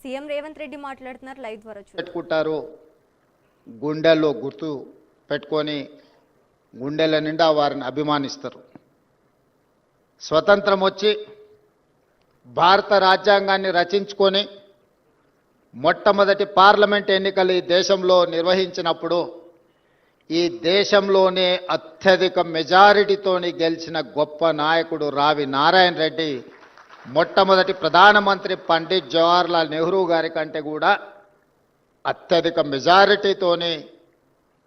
CM Revanth Reddy మాట్లాడుతున్నారు, live ద్వారా పెట్టుకుంటారు. గుండెల్లో గుర్తు పెట్టుకొని గుండెల నిండా వారిని అభిమానిస్తారు. స్వతంత్రం వచ్చి భారత రాజ్యాంగాన్ని రచించుకొని మొట్టమొదటి పార్లమెంట్ ఎన్నికలు ఈ దేశంలో నిర్వహించినప్పుడు ఈ దేశంలోనే అత్యధిక మెజారిటీతోని గెలిచిన గొప్ప నాయకుడు రావి నారాయణ రెడ్డి మొట్టమొదటి ప్రధానమంత్రి పండిట్ జవహర్లాల్ నెహ్రూ గారి కంటే కూడా అత్యధిక మెజారిటీతోని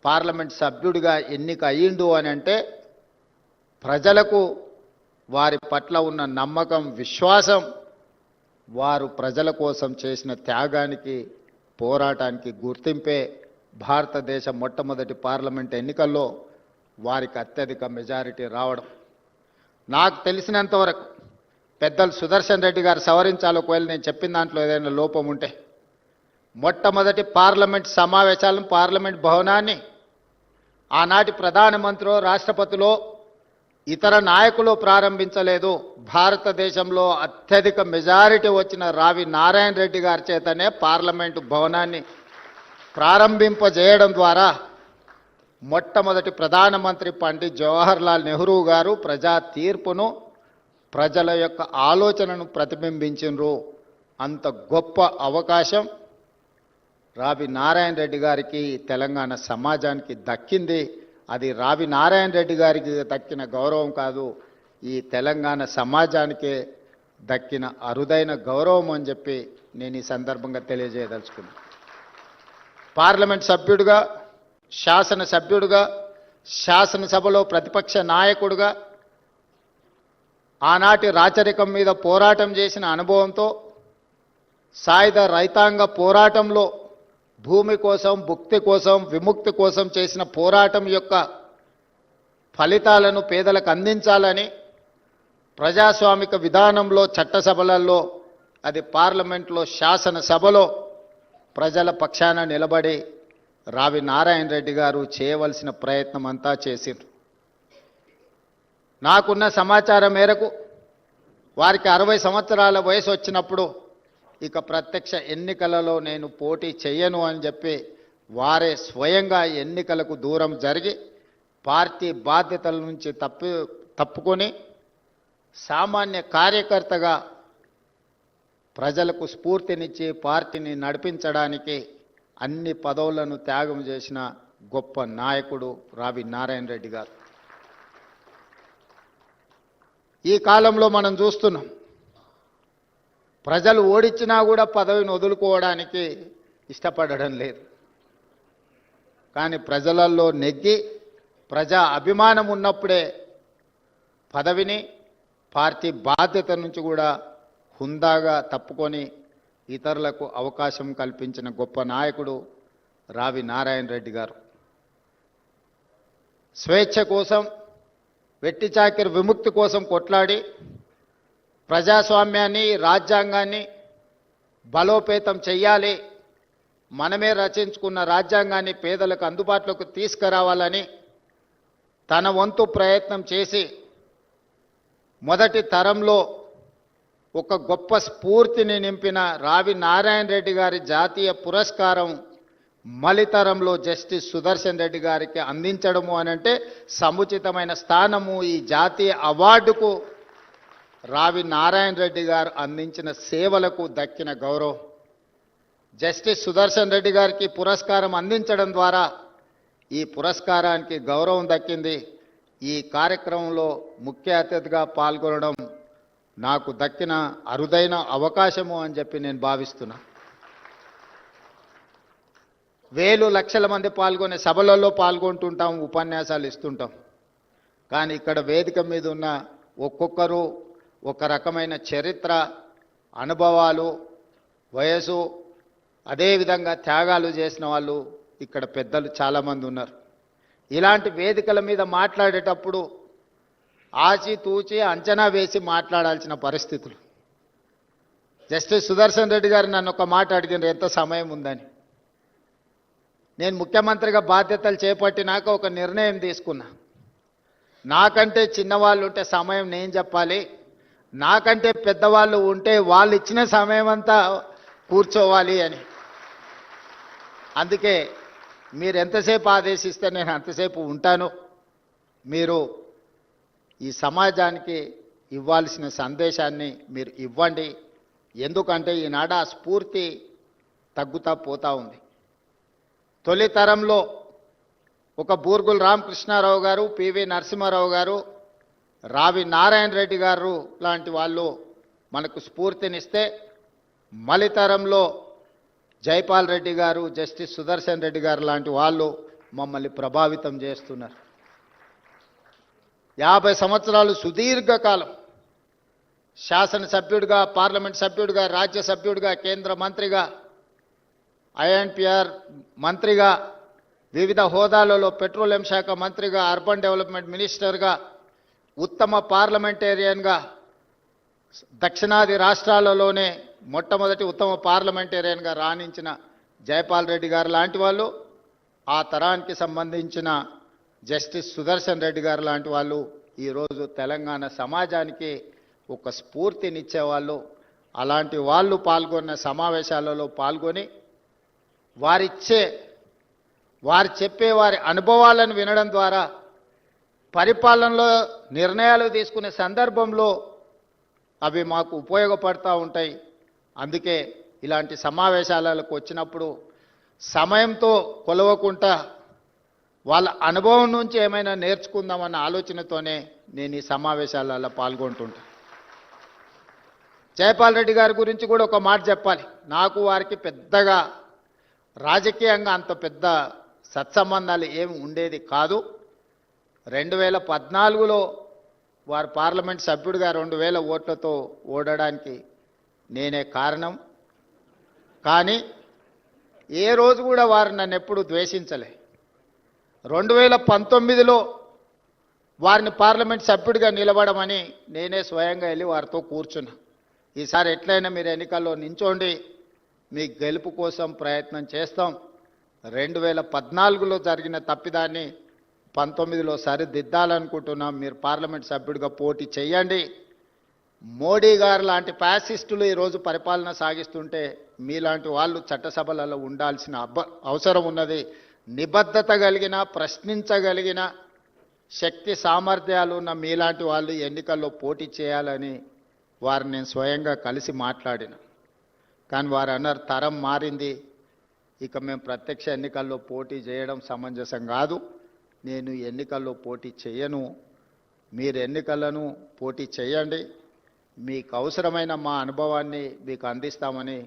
పార్లమెంట్ సభ్యుడిగా ఎన్నిక అయ్యిండు అని అంటే ప్రజలకు వారి పట్ల ఉన్న నమ్మకం, విశ్వాసం, వారు ప్రజల కోసం చేసిన త్యాగానికి, పోరాటానికి గుర్తింపే భారతదేశ మొట్టమొదటి పార్లమెంట్ ఎన్నికల్లో వారికి అత్యధిక మెజారిటీ రావడం. నాకు తెలిసినంతవరకు పెద్దలు సుదర్శన్ రెడ్డి గారు సవరించాలి, ఒకవేళ నేను చెప్పిన దాంట్లో ఏదైనా లోపం ఉంటే, మొట్టమొదటి పార్లమెంట్ సమావేశాలను, పార్లమెంట్ భవనాన్ని ఆనాటి ప్రధానమంత్రిలో, రాష్ట్రపతిలో, ఇతర నాయకులు ప్రారంభించలేదు. భారతదేశంలో అత్యధిక మెజారిటీ వచ్చిన రావి నారాయణ రెడ్డి గారి చేతనే పార్లమెంటు భవనాన్ని ప్రారంభింపజేయడం ద్వారా మొట్టమొదటి ప్రధానమంత్రి పండిట్ జవహర్లాల్ నెహ్రూ గారు ప్రజా తీర్పును, ప్రజల యొక్క ఆలోచనను ప్రతిబింబించినరు. అంత గొప్ప అవకాశం రావి నారాయణ రెడ్డి గారికి, తెలంగాణ సమాజానికి దక్కింది. అది రావి నారాయణ రెడ్డి గారికి దక్కిన గౌరవం కాదు, ఈ తెలంగాణ సమాజానికే దక్కిన అరుదైన గౌరవం అని చెప్పి నేను ఈ సందర్భంగా తెలియజేయదలుచుకున్నాను. పార్లమెంట్ సభ్యుడిగా, శాసనసభ్యుడిగా, శాసనసభలో ప్రతిపక్ష నాయకుడిగా ఆనాటి రాచరికం మీద పోరాటం చేసిన అనుభవంతో, సాయుధ రైతాంగ పోరాటంలో భూమి కోసం, భుక్తి కోసం, విముక్తి కోసం చేసిన పోరాటం యొక్క ఫలితాలను పేదలకు అందించాలని ప్రజాస్వామిక విధానంలో, చట్టసభలలో, అది పార్లమెంట్లో, శాసనసభలో ప్రజల పక్షాన నిలబడి రావి నారాయణ రెడ్డి గారు చేయవలసిన ప్రయత్నం అంతా చేసిండ్రు. నాకున్న సమాచారం మేరకు వారికి 60 సంవత్సరాల వయసు వచ్చినప్పుడు ఇక ప్రత్యక్ష ఎన్నికలలో నేను పోటీ చెయ్యను అని చెప్పి వారే స్వయంగా ఎన్నికలకు దూరం జరిగి పార్టీ బాధ్యతల నుంచి తప్పుకొని సామాన్య కార్యకర్తగా ప్రజలకు స్ఫూర్తినిచ్చి పార్టీని నడిపించడానికి అన్ని పదవులను త్యాగం చేసిన గొప్ప నాయకుడు రావి నారాయణ రెడ్డి గారు. ఈ కాలంలో మనం చూస్తున్నాం, ప్రజలు ఓడించినా కూడా పదవిని వదులుకోవడానికి ఇష్టపడడం లేదు. కానీ ప్రజలలో నెగ్గి ప్రజా అభిమానం ఉన్నప్పుడే పదవిని, పార్టీ బాధ్యత నుంచి కూడా హుందాగా తప్పుకొని ఇతరులకు అవకాశం కల్పించిన గొప్ప నాయకుడు రావి నారాయణ రెడ్డి గారు. స్వేచ్ఛ కోసం, వెట్టి చాకిరి విముక్తి కోసం కొట్లాడి ప్రజాస్వామ్యాన్ని, రాజ్యాంగాన్ని బలోపేతం చెయ్యాలి, మనమే రచించుకున్న రాజ్యాంగాన్ని పేదలకు అందుబాటులోకి తీసుకురావాలని తన వంతు ప్రయత్నం చేసి మొదటి తరంలో ఒక గొప్ప స్ఫూర్తిని నింపిన రావి నారాయణ రెడ్డి గారి జాతీయ పురస్కారం మలితరంలో జస్టిస్ సుదర్శన్ రెడ్డి గారికి అందించడము అనంటే సముచితమైన స్థానము. ఈ జాతీయ అవార్డుకు రావి నారాయణ రెడ్డి గారు అందించిన సేవలకు దక్కిన గౌరవం. జస్టిస్ సుదర్శన్ రెడ్డి గారికి పురస్కారం అందించడం ద్వారా ఈ పురస్కారానికి గౌరవం దక్కింది. ఈ కార్యక్రమంలో ముఖ్య అతిథిగా పాల్గొనడం నాకు దక్కిన అరుదైన అవకాశము అని చెప్పి నేను భావిస్తున్నా. వేలు లక్షల మంది పాల్గొనే సభలలో పాల్గొంటుంటాం, ఉపన్యాసాలు ఇస్తుంటాం. కానీ ఇక్కడ వేదిక మీద ఉన్న ఒక్కొక్కరు ఒక రకమైన చరిత్ర, అనుభవాలు, వయసు, అదేవిధంగా త్యాగాలు చేసిన వాళ్ళు ఇక్కడ పెద్దలు చాలామంది ఉన్నారు. ఇలాంటి వేదికల మీద మాట్లాడేటప్పుడు ఆచితూచి అంచనా వేసి మాట్లాడాల్సిన పరిస్థితులు. జస్టిస్ సుదర్శన్ రెడ్డి గారు నన్ను ఒక మాట అడిగినారు, ఎంత సమయం ఉందని. నేను ముఖ్యమంత్రిగా బాధ్యతలు చేపట్టినాక ఒక నిర్ణయం తీసుకున్నా. నాకంటే చిన్నవాళ్ళు ఉంటే సమయం నేను చెప్పాలి, నాకంటే పెద్దవాళ్ళు ఉంటే వాళ్ళు ఇచ్చిన సమయం అంతా కూర్చోవాలి అని. అందుకే మీరు ఎంతసేపు ఆదేశిస్తే నేను అంతసేపు ఉంటాను. మీరు ఈ సమాజానికి ఇవ్వాల్సిన సందేశాన్ని మీరు ఇవ్వండి. ఎందుకంటే ఈనాడు ఆ స్ఫూర్తి తగ్గుతా పోతా ఉంది. తొలి తరంలో ఒక బూర్గుల రామకృష్ణారావు గారు, పివి నరసింహారావు గారు, రావి నారాయణ రెడ్డి గారు లాంటి వాళ్ళు మనకు స్ఫూర్తినిస్తే, మలితరంలో జైపాల్ రెడ్డి గారు, జస్టిస్ సుదర్శన్ రెడ్డి గారు లాంటి వాళ్ళు మమ్మల్ని ప్రభావితం చేస్తున్నారు. 50 సంవత్సరాలు సుదీర్ఘకాలం శాసనసభ్యుడిగా, పార్లమెంట్ సభ్యుడిగా, రాజ్యసభ్యుడిగా, కేంద్ర మంత్రిగా, ఐఎన్పిఆర్ మంత్రిగా, వివిధ హోదాలలో పెట్రోలియం శాఖ మంత్రిగా, అర్బన్ డెవలప్మెంట్ మినిస్టర్గా, ఉత్తమ పార్లమెంటేరియన్గా, దక్షిణాది రాష్ట్రాలలోనే మొట్టమొదటి ఉత్తమ పార్లమెంటేరియన్గా రాణించిన జైపాల్ రెడ్డి గారు లాంటి వాళ్ళు, ఆ తరానికి సంబంధించిన జస్టిస్ సుదర్శన్ రెడ్డి గారు లాంటి వాళ్ళు ఈరోజు తెలంగాణ సమాజానికి ఒక స్ఫూర్తినిచ్చేవాళ్ళు. అలాంటి వాళ్ళు పాల్గొన్న సమావేశాలలో పాల్గొని వారు చెప్పే వారి అనుభవాలను వినడం ద్వారా పరిపాలనలో నిర్ణయాలు తీసుకునే సందర్భంలో అవి మాకు ఉపయోగపడుతూ ఉంటాయి. అందుకే ఇలాంటి సమావేశాలకు వచ్చినప్పుడు సమయంతో కొలవకుండా వాళ్ళ అనుభవం నుంచి ఏమైనా నేర్చుకుందామన్న ఆలోచనతోనే నేను ఈ సమావేశాలలో పాల్గొంటుంటా. జైపాల్ రెడ్డి గారి గురించి కూడా ఒక మాట చెప్పాలి. నాకు వారికి పెద్దగా రాజకీయంగా అంత పెద్ద సత్సంబంధాలు ఏమి ఉండేది కాదు. 2014లో వారు పార్లమెంట్ సభ్యుడిగా 2000 ఓట్లతో ఓడడానికి నేనే కారణం. కానీ ఏ రోజు కూడా వారు నన్ను ఎప్పుడు ద్వేషించలే. 2019లో వారిని పార్లమెంట్ సభ్యుడిగా నిలబడమని నేనే స్వయంగా వెళ్ళి వారితో కూర్చున్నా. ఈసారి ఎట్లయినా మీరు ఎన్నికల్లో నించోండి, మీ గెలుపు కోసం ప్రయత్నం చేస్తాం. 2014లో జరిగిన తప్పిదాన్ని 19లో సరిదిద్దాలనుకుంటున్నాం. మీరు పార్లమెంట్ సభ్యుడిగా పోటీ చేయండి. మోడీ గారు లాంటి ఫ్యాసిస్టులు ఈరోజు పరిపాలన సాగిస్తుంటే మీలాంటి వాళ్ళు చట్టసభలలో ఉండాల్సిన అవసరం ఉన్నది. నిబద్ధత కలిగిన, ప్రశ్నించగలిగిన శక్తి సామర్థ్యాలు ఉన్న మీలాంటి వాళ్ళు ఎన్నికల్లో పోటీ చేయాలని వారిని నేను స్వయంగా కలిసి మాట్లాడిన. కానీ వారు అన్నారు, తరం మారింది, ఇక మేము ప్రత్యక్ష ఎన్నికల్లో పోటీ చేయడం సమంజసం కాదు, నేను ఎన్నికల్లో పోటీ చేయను, మీరు ఎన్నికలను పోటీ చేయండి, మీకు అవసరమైన మా అనుభవాన్ని మీకు అందిస్తామని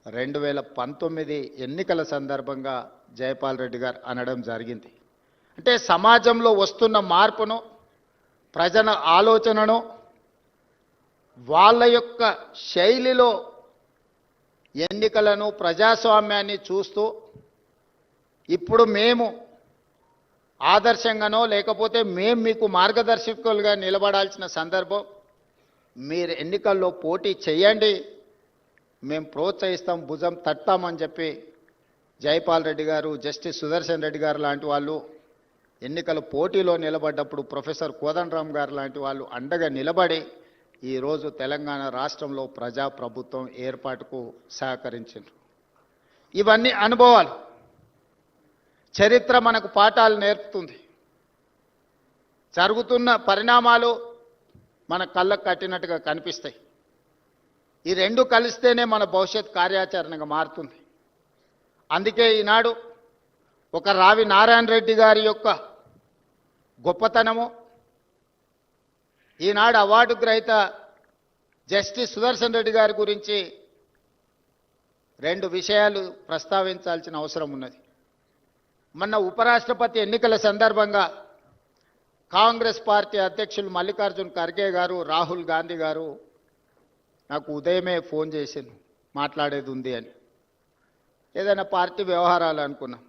2019 ఎన్నికల సందర్భంగా జైపాల్ రెడ్డి గారు అనడం జరిగింది. అంటే సమాజంలో వస్తున్న మార్పును, ప్రజల ఆలోచనను వాళ్ళ యొక్క శైలిలో ఎన్నికలను, ప్రజాస్వామ్యాన్ని చూస్తూ ఇప్పుడు మేము ఆదర్శంగానో లేకపోతే మేము మీకు మార్గదర్శకులుగా నిలబడాల్సిన సందర్భం, మీరు ఎన్నికల్లో పోటీ చేయండి, మేము ప్రోత్సహిస్తాం, భుజం తట్టామని చెప్పి జైపాల్ రెడ్డి గారు, జస్టిస్ సుదర్శన్ రెడ్డి గారు లాంటి వాళ్ళు ఎన్నికల పోటీలో నిలబడ్డప్పుడు ప్రొఫెసర్ కోదండరామ్ గారు లాంటి వాళ్ళు అండగా నిలబడి ఈరోజు తెలంగాణ రాష్ట్రంలో ప్రజాప్రభుత్వం ఏర్పాటుకు సహకరించారు. ఇవన్నీ అనుభవాలు, చరిత్ర మనకు పాఠాలు నేర్పుతుంది. జరుగుతున్న పరిణామాలు మన కళ్ళకు కట్టినట్టుగా కనిపిస్తాయి. ఈ రెండు కలిస్తేనే మన భవిష్యత్ కార్యాచరణగా మారుతుంది. అందుకే ఈనాడు ఒక రావి నారాయణ రెడ్డి గారి యొక్క గొప్పతనము, ఈనాడు అవార్డు గ్రహీత జస్టిస్ సుదర్శన్ రెడ్డి గారి గురించి 2 విషయాలు ప్రస్తావించాల్సిన అవసరం ఉన్నది. మొన్న ఉపరాష్ట్రపతి ఎన్నికల సందర్భంగా కాంగ్రెస్ పార్టీ అధ్యక్షులు మల్లికార్జున్ ఖర్గే గారు, రాహుల్ గాంధీ గారు నాకు ఉదయమే ఫోన్ చేసింది, మాట్లాడేది ఉంది అని. ఏదైనా పార్టీ వ్యవహారాలు అనుకున్నాం.